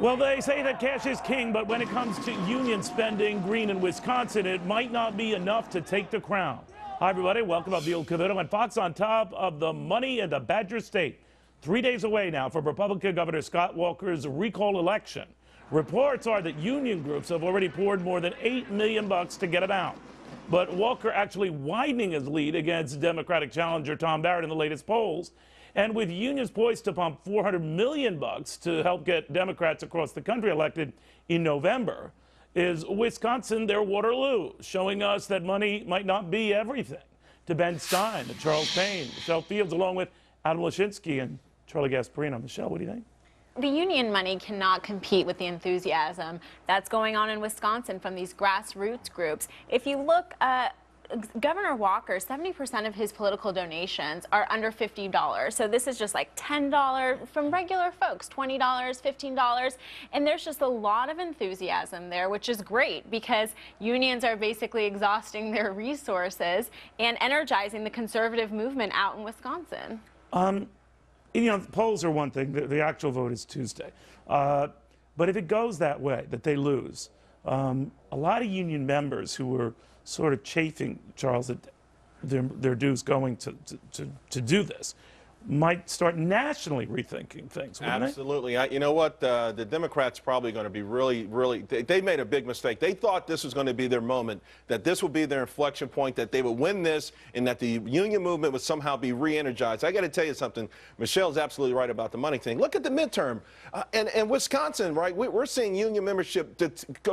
Well, they say that cash is king, but when it comes to union spending, green in Wisconsin, it might not be enough to take the crown. Hi, everybody. Welcome to the old Cavuto and Fox on top of the money in the Badger State. 3 days away now from Republican Governor Scott Walker's recall election. Reports are that union groups have already poured more than $8 million to get him out. But Walker actually widening his lead against Democratic challenger Tom Barrett in the latest polls. And with unions poised to pump $400 million to help get Democrats across the country elected in November, is Wisconsin their Waterloo, showing us that money might not be everything. To Ben Stein, to Charles Payne, Michelle Fields, along with Adam Lashinsky and Charlie Gasparino. Michelle, what do you think? The union money cannot compete with the enthusiasm that's going on in Wisconsin from these grassroots groups. If you look at Governor Walker, 70% of his political donations are under $50. So this is just like $10 from regular folks, $20, $15. And there's just a lot of enthusiasm there, which is great because unions are basically exhausting their resources and energizing the conservative movement out in Wisconsin. You know, polls are one thing. The actual vote is Tuesday. But if it goes that way, that they lose, a lot of union members who were sort of chafing, Charles, at their dues going to do this, might start nationally rethinking things, wouldn't Absolutely. You know what? The Democrats probably going to be they made a big mistake. They thought this was going to be their moment, that this would be their inflection point, that they would win this, and that the union movement would somehow be re-energized. I got to tell you something. Michelle's absolutely right about the money thing. Look at the midterm. And Wisconsin, right? We're seeing union membership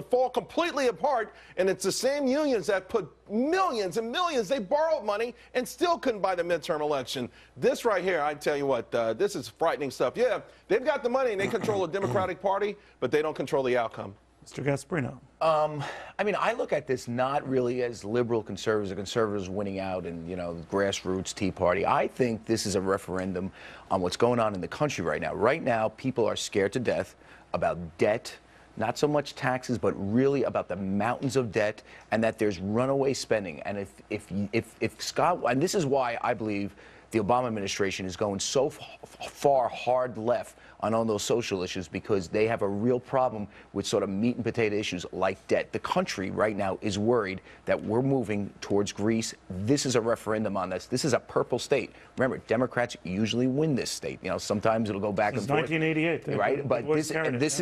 fall completely apart, and it's the same unions that put millions and millions. They borrowed money and still couldn't buy the midterm election. This right here, I tell you what, this is frightening stuff. Yeah, they've got the money and they control the Democratic Party, but they don't control the outcome. Mr. Gasparino. I mean, I look at this not really as liberal conservatives or conservatives winning out and, you know, grassroots Tea Party. I think this is a referendum on what's going on in the country right now. Right now, people are scared to death about debt, not so much taxes, but really about the mountains of debt, and that there's runaway spending. And if Scott, and this is why I believe the Obama administration is going so far hard left on all those social issues, because they have a real problem with sort of meat and potato issues like debt. The country right now is worried that we're moving towards Greece. This is a referendum on this. This is a purple state. Remember, Democrats usually win this state. You know, sometimes it'll go back and forth. 1988, right? But this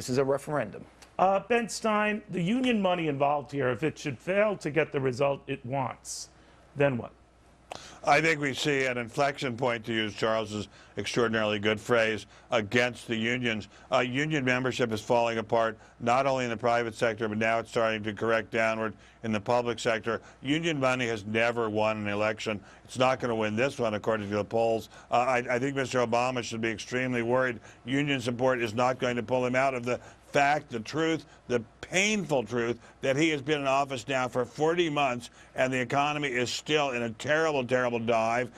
is a referendum. Ben Stein, the union money involved here, if it should fail to get the result it wants, then what? I think we see an inflection point, to use Charles's extraordinarily good phrase, against the unions. Union membership is falling apart, not only in the private sector, but now it's starting to correct downward in the public sector. Union money has never won an election. It's not going to win this one, according to the polls. I think Mr. Obama should be extremely worried. Union support is not going to pull him out of the fact, the truth, the painful truth that he has been in office now for 40 months and the economy is still in a terrible, terrible dive.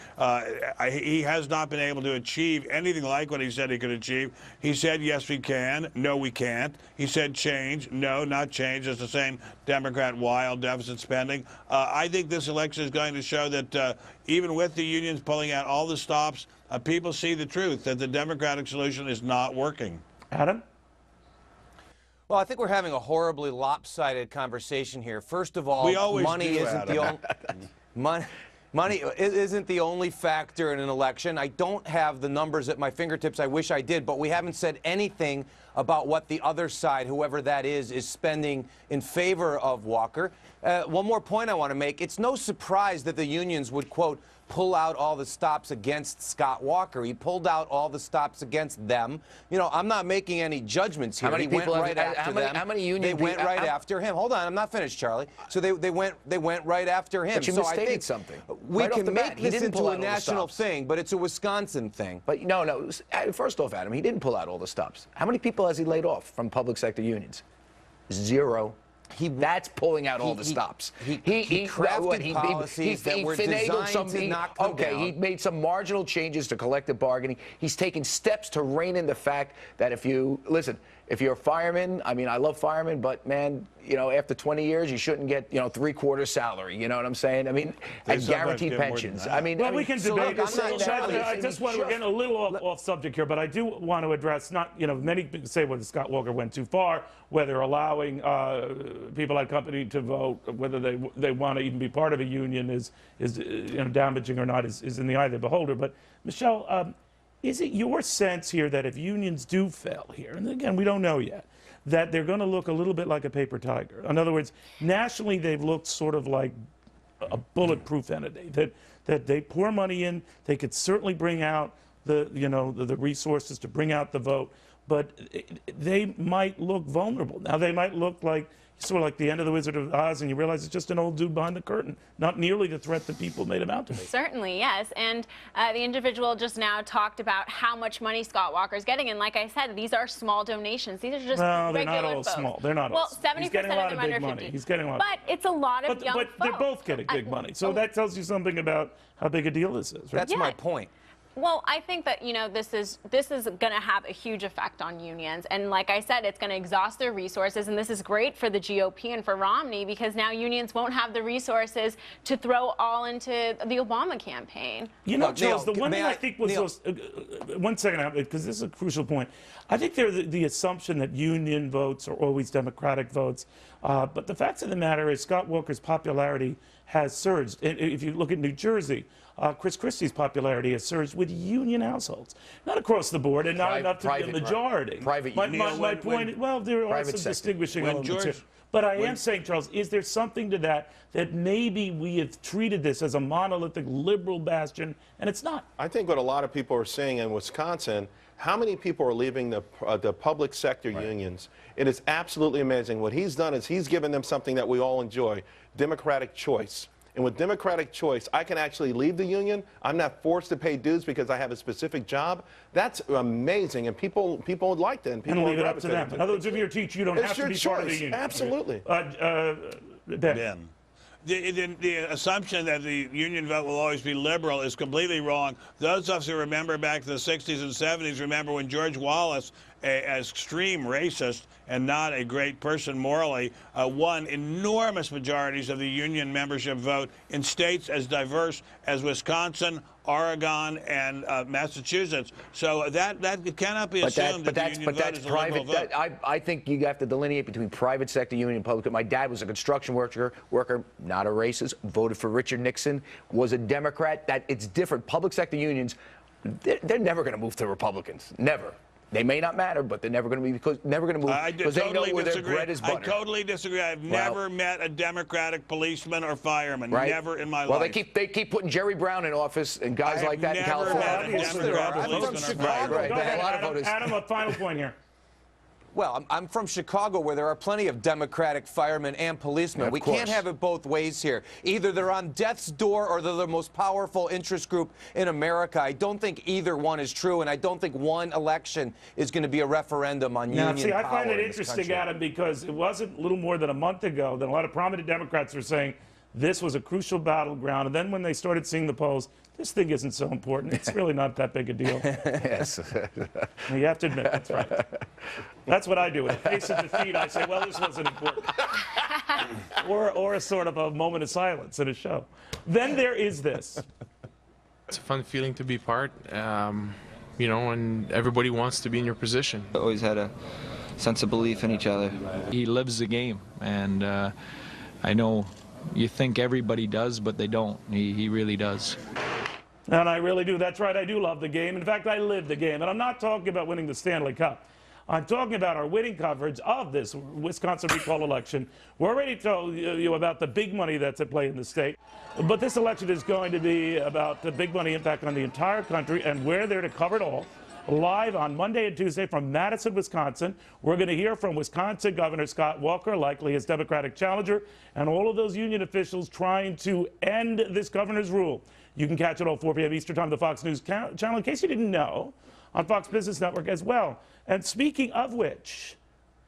He has not been able to achieve anything like what he said he could achieve. He said, yes, we can. No, we can't. He said change. No, not change. It's the same Democrat wild deficit spending. I think this election is going to show that even with the unions pulling out all the stops, people see the truth, that the Democratic solution is not working. Adam? Well, I think we're having a horribly lopsided conversation here. First of all, money isn't the only factor in an election. I don't have the numbers at my fingertips. I wish I did, but we haven't said anything about what the other side, whoever that is spending in favor of Walker. One more point I want to make. It's no surprise that the unions would, quote, pull out all the stops against Scott Walker. He pulled out all the stops against them. You know, I'm not making any judgments here. How many people went right after them. How many union They went right after him. Hold on, I'm not finished, Charlie. So they went right after him. But you so misstated I think something. We right can make this into a national thing, but it's a Wisconsin thing. But no. First off, Adam, he didn't pull out all the stops. How many people has he laid off from public sector unions? Zero. That's pulling out all the stops. He crafted policies that were designed to knock them down. He made some marginal changes to collective bargaining. He's taken steps to rein in the fact that if you listen, If you're a fireman, I mean, I love firemen, but man, you know, after 20 years, you shouldn't get, you know, 3/4 salary. You know what I'm saying? I mean, and guaranteed pensions. I mean, well, we can debate this. I just want, we're getting a little off subject here, but I do want to address, not, you know, many people say whether Scott Walker went too far, whether allowing people at company to vote, whether they want to even be part of a union is you know, damaging or not is in the eye of the beholder. But Michelle, is it your sense here that if unions do fail here, and again, we don't know yet, that they're going to look a little bit like a paper tiger? In other words, nationally, they've looked sort of like a bulletproof entity, that they pour money in, they could certainly bring out the, you know, the resources to bring out the vote, but they might look vulnerable. Now, they might look like sort of like the end of the Wizard of Oz, and you realize it's just an old dude behind the curtain, not nearly the threat that people made him out to be. Certainly, yes. And the individual just now talked about how much money Scott Walker's getting. And like I said, these are small donations. These are just no, they're regular not all folks. small. They're not all small. Well, 70% He's getting a lot of of them big under money. 50. He's getting a lot. But it's a lot of young but folks. they're both getting big money. So that tells you something about how big a deal this is, right? That's my point. Well, I think that, you know, this is going to have a huge effect on unions. And like I said, it's going to exhaust their resources. And this is great for the GOP and for Romney, because now unions won't have the resources to throw all into the Obama campaign. You know, Charles, the one thing I think was Neil, 1 second, because this is a crucial point. I think there's the assumption that union votes are always Democratic votes. But the fact of the matter is Scott Walker's popularity has surged. If you look at New Jersey, Chris Christie's popularity has surged with union households, not across the board, and not enough to be a majority. Private my point, well, there are some distinguishing elements here. But I am saying, Charles, is there something to that maybe we have treated this as a monolithic liberal bastion, and it's not? I think what a lot of people are saying in Wisconsin, how many people are leaving the public sector unions? It is absolutely amazing. What he's done is he's given them something that we all enjoy, democratic choice. And with democratic choice, I can actually leave the union. I'm not forced to pay dues because I have a specific job. That's amazing, and people would like that. And leave it up to them. In other words, if you're a teacher, you don't have to be part of the union. Absolutely. Ben. The assumption that the union vote will always be liberal is completely wrong. Those of us who remember back to the 60s and 70s remember when George Wallace, an extreme racist and not a great person morally, won enormous majorities of the union membership vote in states as diverse as Wisconsin, Oregon, and Massachusetts. So that cannot be assumed that the union vote is a liberal vote. I think you have to delineate between private sector union and public. My dad was a construction worker, not a racist, voted for Richard Nixon, was a Democrat. That it's different. Public sector unions, they're never going to move to Republicans. Never. They may not matter, but they're never going to be because they know where their bread is buttered. I totally disagree. I've never met a Democratic policeman or fireman. Right? Never in my life. Well, they keep putting Jerry Brown in office and guys like that in California. Never met a Democratic policeman or fireman. Adam, a final point here. Well, I'm from Chicago, where there are plenty of Democratic firemen and policemen. We can't have it both ways here. Either they're on death's door or they're the most powerful interest group in America. I don't think either one is true, and I don't think one election is going to be a referendum on union power. See, I find it interesting, Adam, because it wasn't a little more than a month ago that a lot of prominent Democrats were saying this was a crucial battleground, and then when they started seeing the polls, this thing isn't so important. It's really not that big a deal. Yes. You have to admit, that's right. That's what I do. In the face of defeat, I say, well, this wasn't important. or a sort of a moment of silence in a show. Then there is this. It's a fun feeling to be part, you know, and everybody wants to be in your position. Always had a sense of belief in each other. He lives the game, and I know you think everybody does, but they don't. He really does. And I really do. That's right. I do love the game. In fact, I live the game. And I'm not talking about winning the Stanley Cup. I'm talking about our winning coverage of this Wisconsin recall election. We already told you about the big money that's at play in the state. But this election is going to be about the big money impact on the entire country, and we're there to cover it all. Live on Monday and Tuesday from Madison, Wisconsin. We're going to hear from Wisconsin Governor Scott Walker, likely his Democratic challenger, and all of those union officials trying to end this governor's rule. You can catch it all 4 p.m. Eastern Time, the Fox News channel, in case you didn't know, on Fox Business Network as well. And speaking of which,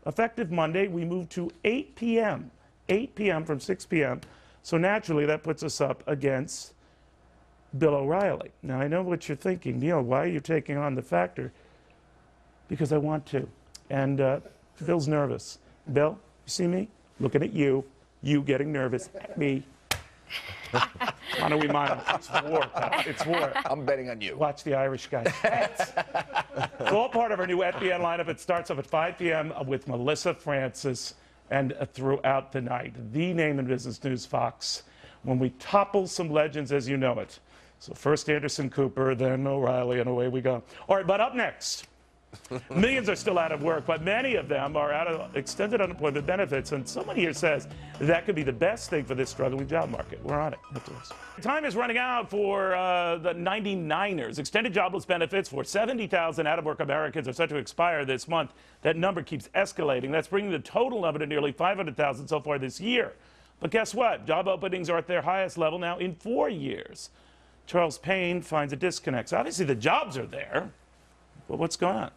effective Monday, we move to 8 p.m. 8 p.m. from 6 p.m. So naturally, that puts us up against Bill O'Reilly. Now, I know what you're thinking. Neil, why are you taking on the factor? Because I want to. And Bill's nervous. Bill, you see me? Looking at you. You getting nervous at me. Mano y mano. It's war, pal. It's war. I'm betting on you. Watch the Irish guys. It's all part of our new FBN lineup. It starts up at 5 p.m. with Melissa Francis and throughout the night. The name in business news, Fox, when we topple some legends as you know it. So first Anderson Cooper, then O'Reilly, and away we go. All right, but up next, millions are still out of work, but many of them are out of extended unemployment benefits, and someone here says that could be the best thing for this struggling job market. We're on it. Time is running out for the 99ers. Extended jobless benefits for 70,000 out-of-work Americans are set to expire this month. That number keeps escalating. That's bringing the total number to nearly 500,000 so far this year. But guess what? Job openings are at their highest level now in 4 years. Charles Payne finds a disconnect. So obviously the jobs are there, but what's going on?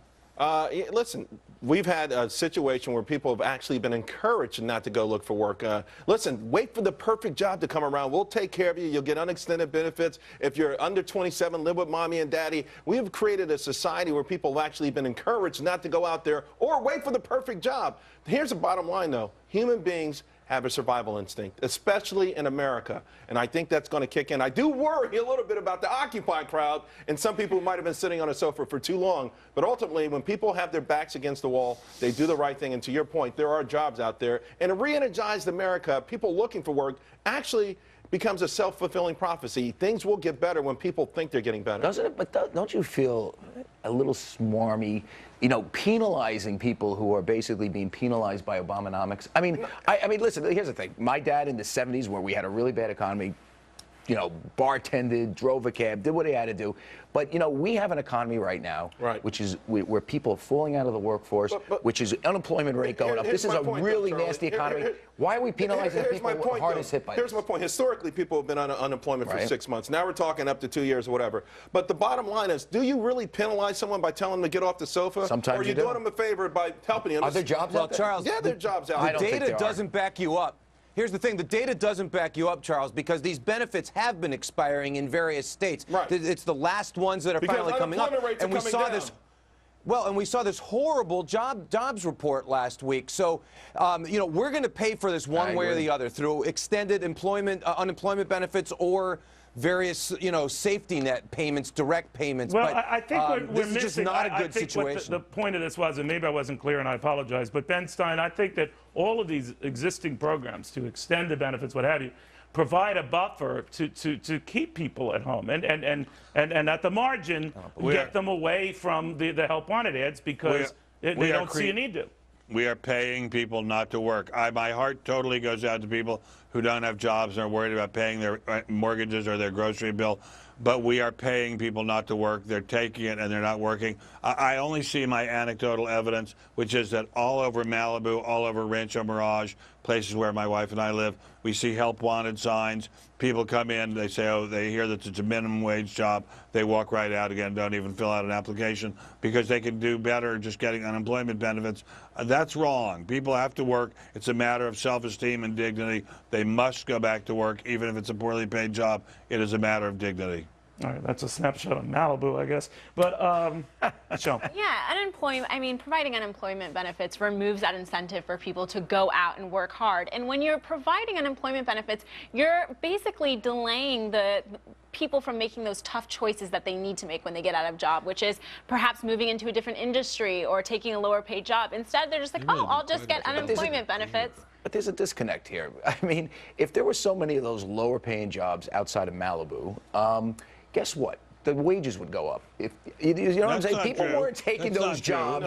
Listen, we've had a situation where people have actually been encouraged not to go look for work. Listen, wait for the perfect job to come around. We'll take care of you. You'll get unextended benefits. If you're under 27, live with mommy and daddy. We have created a society where people have actually been encouraged not to go out there or wait for the perfect job. Here's the bottom line, though. Human beings have a survival instinct, especially in America. And I think that's going to kick in. I do worry a little bit about the Occupy crowd and some people who might have been sitting on a sofa for too long. But ultimately, when people have their backs against the wall, they do the right thing. And to your point, there are jobs out there. And a re-energized America, people looking for work, actually becomes a self-fulfilling prophecy. Things will get better when people think they're getting better. Doesn't it? But don't you feel a little smarmy, you know, penalizing people who are basically being penalized by Obamonomics? I mean, listen, here's the thing. My dad in the 70s, where we had a really bad economy, you know, bartended, drove a cab, did what he had to do. But, you know, we have an economy right now, which is where people are falling out of the workforce, which is unemployment rate going up. This is a really nasty economy. Why are we penalizing the people who are hardest hit by this? Here's my point. Historically, people have been on unemployment for 6 months. Now we're talking up to 2 years or whatever. But the bottom line is, do you really penalize someone by telling them to get off the sofa? Sometimes or are you doing them a favor by helping them? Are there jobs out there? Charles, yeah, there are jobs out there. The data doesn't back you up. Here's the thing, the data doesn't back you up, Charles, because these benefits have been expiring in various states. Right. It's the last ones that are finally coming up. And we saw this. Well, and we saw this horrible jobs report last week. So, you know, we're going to pay for this one way or the other through extended unemployment benefits or various, you know, safety net payments, direct payments. Well, but, I think we're this missing. is just not a good I think situation. What the point of this was, and maybe I wasn't clear, and I apologize, but Ben Stein, I think that all of these existing programs to extend the benefits, what have you, provide a buffer to keep people at home and at the margin get them away from the help wanted ads because they don't see a need to. We are paying people not to work. My heart totally goes out to people who don't have jobs and are worried about paying their mortgages or their grocery bill. But we are paying people not to work. They're taking it and they're not working. I only see my anecdotal evidence, which is that all over Malibu, all over Rancho Mirage, places where my wife and I live, we see help wanted signs. People come in, they say, oh, they hear that it's a minimum wage job. They walk right out again, don't even fill out an application because they can do better just getting unemployment benefits. That's wrong. People have to work. It's a matter of self-esteem and dignity. They must go back to work, even if it's a poorly paid job. It is a matter of dignity. All right, that's a snapshot of Malibu, I guess. But, Michelle. Yeah, providing unemployment benefits removes that incentive for people to go out and work hard. And when you're providing unemployment benefits, you're basically delaying the people from making those tough choices that they need to make when they get out of job, which is perhaps moving into a different industry or taking a lower paid job. Instead, they're just like, oh, I'll just get unemployment benefits. But there's a disconnect here. I mean, if there were so many of those lower paying jobs outside of Malibu, guess what? The wages would go up. You know what I'm saying? People weren't taking those jobs.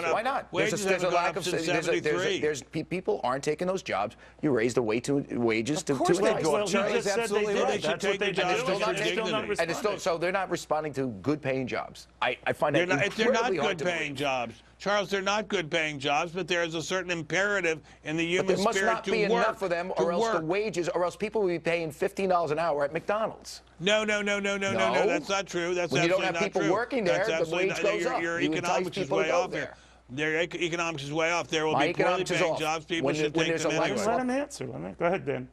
Why not? Wages There's a lack of. There's people aren't taking those jobs. You raise the wages to. Of course they do. Well, Charlie's absolutely right. That's what they did. And so they're not responding to good-paying jobs. I find that they're not incredibly hard to good-paying believe. jobs. Charles, they're not good-paying jobs, but there is a certain imperative in the human spirit to work. spirit There must not be enough for them, or else the wages, or else people will be paying $15 an hour at McDonald's. No, that's not true. That's when you don't have not people true. working there, the wage goes up. Your You economics is entice people way to go off there. Their economics is way off. There will My be poorly economics is paying off. jobs. People When should when take there's them a lack anyway. Let him answer. Go ahead, Ben.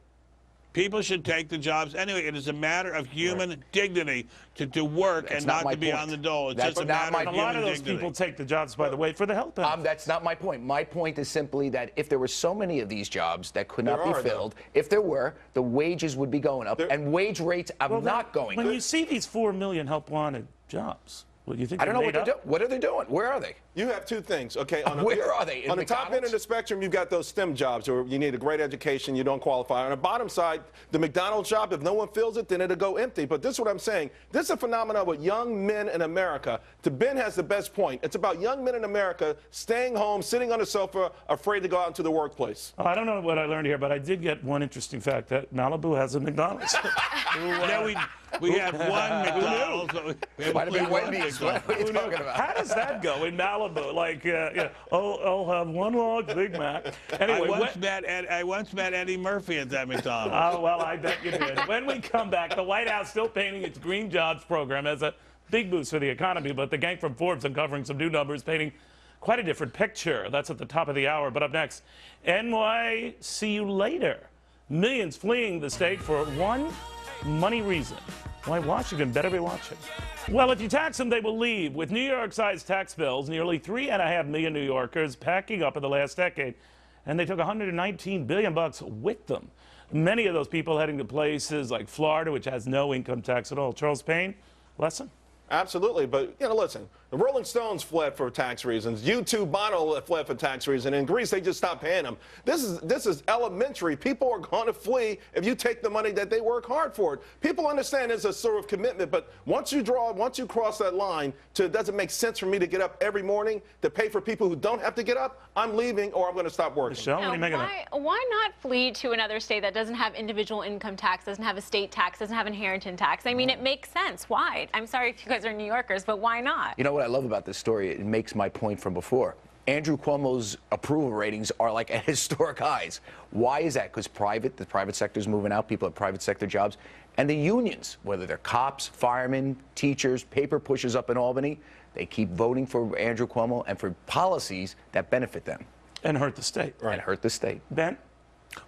People should take the jobs anyway. It is a matter of human dignity to work That's and not not my to be point. on the dole. It's That's just a not matter my of A lot human of those dignity. people take the jobs, by the way, for the health benefits. That's not my point. My point is simply that if there were so many of these jobs that could not be filled, if there were, the wages would be going up, and wage rates are not going When up. you see these 4 million help wanted jobs, well, you think I don't know they're what they're made doing. up? What are they doing? Where are they? You have two things, okay? Where are they? In On the top end McDonald's? of the spectrum, you've got those STEM jobs where you need a great education, you don't qualify. On the bottom side, the McDonald's job, if no one fills it, then it'll go empty. But this is what I'm saying. This is a phenomenon with young men in America. Ben has the best point. It's about young men in America staying home, sitting on the sofa, afraid to go out into the workplace. I don't know what I learned here, but I did get one interesting fact that Malibu has a McDonald's. Yeah, we have one McDonald's. But we have Might have been only one Wendy's. McDonald's. What are you talking about? How does that go in Malibu? Like, I'll have one large Big Mac. Anyway, I once met Eddie Murphy at that McDonald's. oh, well, I bet you did. When we come back, the White House still painting its green jobs program as a big boost for the economy, but the gang from Forbes uncovering some new numbers painting quite a different picture. That's at the top of the hour. But up next, NY, see you later. Millions fleeing the state for one money reason. Why Washington better be watching. Well, if you tax them, they will leave. With New York-sized tax bills, nearly 3.5 million New Yorkers packing up in the last decade, and they took $119 billion with them. Many of those people heading to places like Florida, which has no income tax at all. Charles Payne, lesson? Absolutely, but listen, the Rolling Stones fled for tax reasons. U2, Bono fled for tax reasons. In Greece, they just stopped paying them. This is elementary. People are going to flee if you take the money that they work hard for it. People understand it's a sort of commitment, but once you cross that line to it doesn't make sense for me to get up every morning to pay for people who don't have to get up, I'm leaving or I'm going to stop working. Michelle, what do you make of that? Why not flee to another state that doesn't have individual income tax, doesn't have estate tax, doesn't have inheritance tax? I mean, it makes sense. Why? I'm sorry if you guys are New Yorkers, but why not? You know what I love about this story? It makes my point from before. Andrew Cuomo's approval ratings are like at historic highs. Why is that? Because the private sector is moving out. People have private sector jobs. And the unions, whether they're cops, firemen, teachers, paper pushers up in Albany, they keep voting for Andrew Cuomo and for policies that benefit them. And hurt the state. Right. And hurt the state. Ben?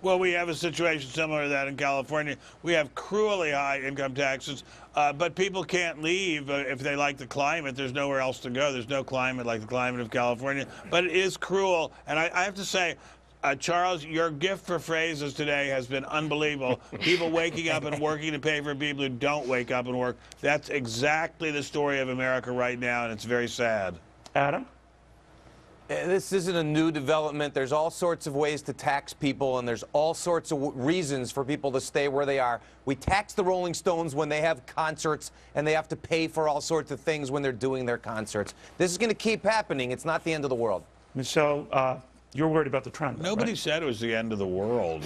Well, we have a situation similar to that in California. We have cruelly high income taxes, but people can't leave if they like the climate. There's nowhere else to go. There's no climate like the climate of California. But it is cruel. And I have to say, Charles, your gift for phrases today has been unbelievable. People waking up and working to pay for people who don't wake up and work. That's exactly the story of America right now, and it's very sad. Adam? This isn't a new development. There's all sorts of ways to tax people, and there's all sorts of reasons for people to stay where they are. We tax the Rolling Stones when they have concerts, and they have to pay for all sorts of things when they're doing their concerts. This is going to keep happening. It's not the end of the world. Michelle, you're worried about the trend. Nobody right? said it was the end of the world.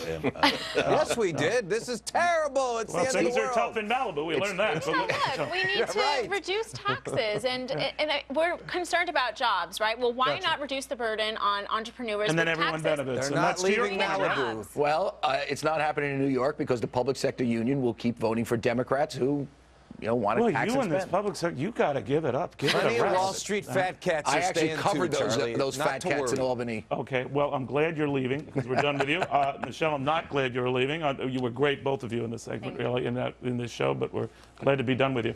Yes, we did. This is terrible. It's Well, the end of things the are world. tough in Malibu. We learned that. So look, we need to reduce taxes, and we're concerned about jobs, right? Well, why not reduce the burden on entrepreneurs And then with everyone taxes? benefits. They're and not that's to your leaving point. Malibu. Well, it's not happening in New York because the public sector union will keep voting for Democrats who, want to Well, tax you and in this spend. public sector, you got to give it up. Give Plenty it a of rest. Wall Street fat cats I are actually staying covered too, Charlie. those Not fat to cats in worry. Albany. Okay, well, I'm glad you're leaving because we're done with you. Michelle, I'm not glad you're leaving. You were great, both of you, in this segment, really, in this show, but we're glad to be done with you.